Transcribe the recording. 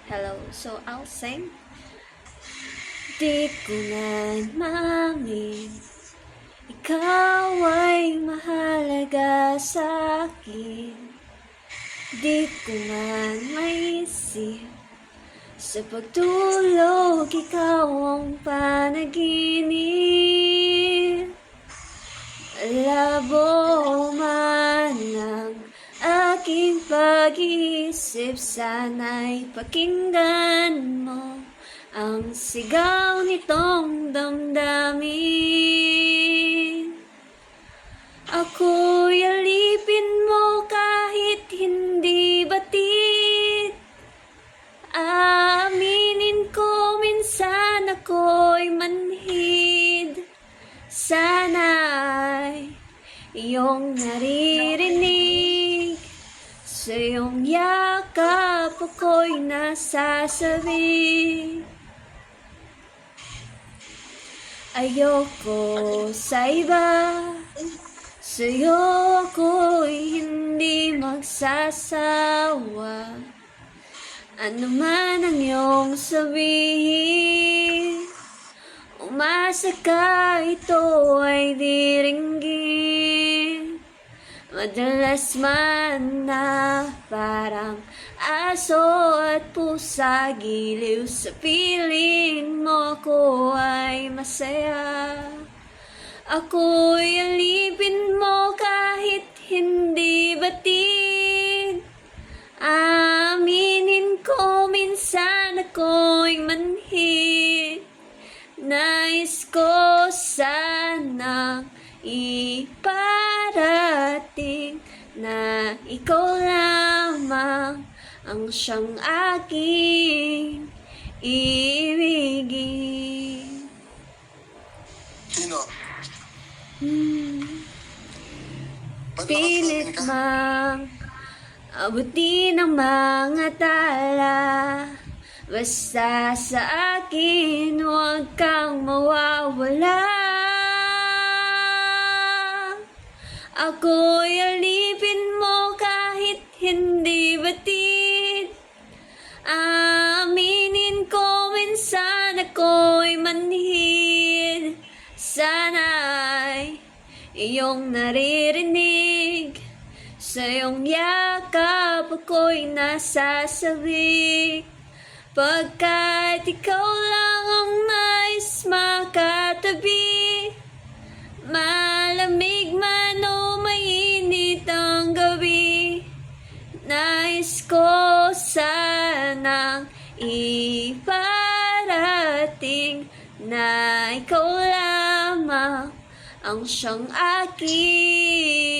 Hello, so I'll sing. Di ko man maamin, ikaw ay mahalaga sa akin. Di ko man maisip, sa pagtulog ikaw ang panaginip. Labo man ang aking pag-iisip, sana'y pakinggan mo ang sigaw nitong damdamin. Ako'y alipin mo kahit hindi batid. Aaminin ko minsan ako'y manhid. Sana'y iyong naririnig, sa iyong yakap ako'y nasasabi. Ayoko sa iba, sa'yo ako'y hindi magsasawa. Ano man ang iyong sabihin, umasa ka, ito ay diringgin. Madalas man na parang aso at pusa, giliw sa piling mo ako ay masaya. Ako'y alipin mo kahit hindi batid. Aminin ko minsan ako'y manhid. Nais ko sanang iparating na ikaw lamang ang siyang aking ibigin. Sino? Ba't Pilit nakasabi ka? mang abutin ang mga tala, basta sa akin huwag kang mawawala. Ako'y alipin mo kahit hindi batid. Aminin ko minsan ako'y manhid. Sana'y iyong naririnig, sa iyong yakap ako'y nasasabik. Pagkat ikaw lang ang nais makatabi, malamig man o mainit ang gabi, nais ko sanang iparating na ikaw lamang ang siyang aking